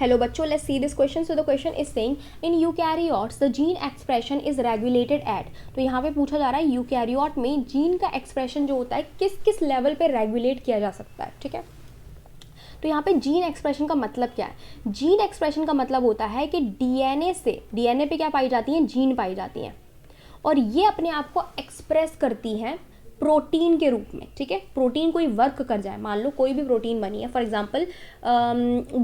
Hello बच्चों, let's see this question. So the question is saying in eukaryotes the gene expression is regulated at. तो यहाँ पे पूछा जा रहा है यूकैरियोट में जीन का एक्सप्रेशन जो होता है किस किस लेवल पे रेगुलेट किया जा सकता है, ठीक है। तो यहाँ पे जीन एक्सप्रेशन का मतलब क्या है? जीन एक्सप्रेशन का मतलब होता है कि डीएनए पे क्या पाई जाती हैं? जीन पाई जाती हैं, और ये अपने आप को एक्सप्रेस करती हैं प्रोटीन के रूप में, ठीक है। प्रोटीन कोई वर्क कर जाए, मान लो कोई भी प्रोटीन बनी है, फॉर एग्जांपल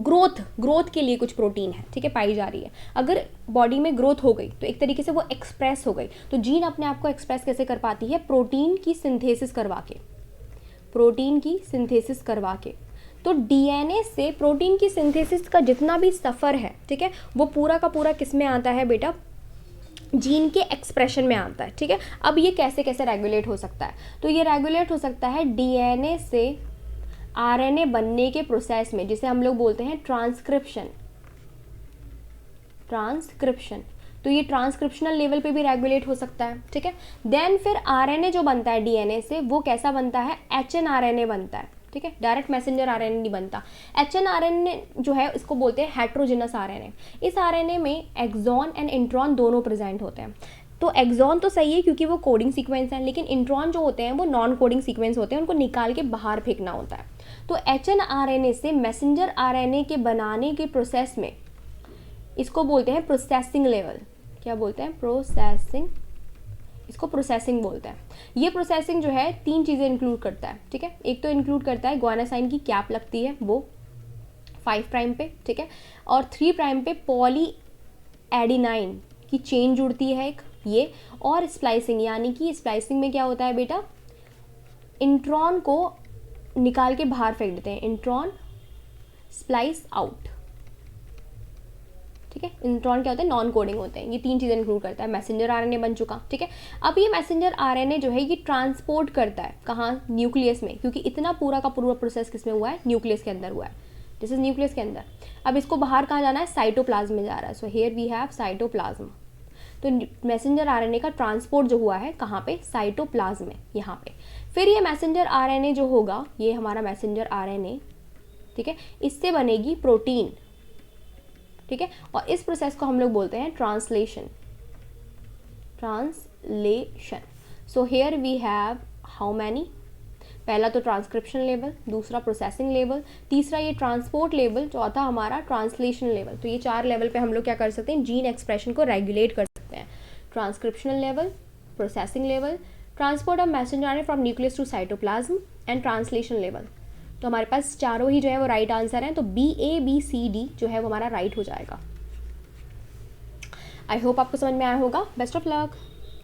ग्रोथ के लिए कुछ प्रोटीन है, ठीक है, पाई जा रही है। अगर बॉडी में ग्रोथ हो गई तो एक तरीके से वो एक्सप्रेस हो गई। तो जीन अपने आप को एक्सप्रेस कैसे कर पाती है? प्रोटीन की सिंथेसिस करवा के। तो डीएनए से प्रोटीन की सिंथेसिस का जितना भी सफ़र है, ठीक है, वो पूरा का पूरा किस में आता है बेटा? जीन के एक्सप्रेशन में आता है, ठीक है। अब ये कैसे कैसे रेगुलेट हो सकता है? तो ये रेगुलेट हो सकता है डीएनए से आरएनए बनने के प्रोसेस में, जिसे हम लोग बोलते हैं ट्रांसक्रिप्शन। तो ये ट्रांसक्रिप्शनल लेवल पे भी रेगुलेट हो सकता है, ठीक है। देन फिर आरएनए जो बनता है डीएनए से, वो कैसा बनता है? एचएनआरएनए बनता है, ठीक है। डायरेक्ट मैसेंजर आरएनए नहीं बनता। एचएनआरएनए जो है इसको बोलते हैं हेट्रोजेनस आरएनए। इस आरएनए में एक्सॉन एंड इंट्रॉन दोनों प्रेजेंट होते हैं। तो एक्सॉन तो सही है क्योंकि वो कोडिंग सीक्वेंस है, लेकिन इंट्रॉन जो होते हैं वो नॉन कोडिंग सीक्वेंस होते हैं, उनको निकाल के बाहर फेंकना होता है। तो एचएनआरएनए से मैसेंजर आरएनए के बनाने के प्रोसेस में इसको बोलते हैं प्रोसेसिंग लेवल। क्या बोलते हैं? प्रोसेसिंग। इसको प्रोसेसिंग बोलते हैं। ये प्रोसेसिंग जो है 3 चीज़ें इंक्लूड करता है, ठीक है। एक तो इंक्लूड करता है ग्वानासाइन की कैप लगती है वो 5 प्राइम पे, ठीक है, और 3 प्राइम पे पॉली एडिनाइन की चेन जुड़ती है एक ये, और स्प्लाइसिंग, यानी कि स्प्लाइसिंग में क्या होता है बेटा? इंट्रॉन को निकाल के बाहर फेंक देते हैं, इंट्रॉन स्प्लाइस आउट, ठीक है। इंट्रॉन क्या होते हैं? नॉन कोडिंग होते हैं। ये 3 चीज़ें इंक्लूड करता है। मैसेंजर आरएनए बन चुका, ठीक है। अब ये मैसेंजर आरएनए जो है ये ट्रांसपोर्ट करता है कहाँ? न्यूक्लियस में, क्योंकि इतना पूरा का पूरा प्रोसेस किस में हुआ है? न्यूक्लियस के अंदर हुआ है। दिस इज न्यूक्लियस के अंदर। अब इसको बाहर कहाँ जाना है? साइटोप्लाज्म में जा रहा है। So here we have cytoplasm. तो मैसेंजर आरएनए का ट्रांसपोर्ट जो हुआ है कहाँ पे? साइटोप्लाज्म में, यहाँ पे। फिर ये मैसेंजर आरएनए जो होगा, ये हमारा मैसेंजर आरएनए, ठीक है, इससे बनेगी प्रोटीन, ठीक है। और इस प्रोसेस को हम लोग बोलते हैं translation. So here we have how many? पहला तो ट्रांसक्रिप्शन लेवल, दूसरा प्रोसेसिंग लेवल, तीसरा ये ट्रांसपोर्ट लेवल, चौथा हमारा ट्रांसलेशन लेवल। तो ये 4 लेवल पे हम लोग क्या कर सकते हैं? जीन एक्सप्रेशन को रेगुलेट कर सकते हैं। Transcriptional level, processing level, transport of messenger RNA from nucleus to cytoplasm and translation level. तो हमारे पास चारों ही जो है वो राइट आंसर हैं। तो BABCD जो है वो हमारा राइट हो जाएगा। आई होप आपको समझ में आया होगा। Best of luck.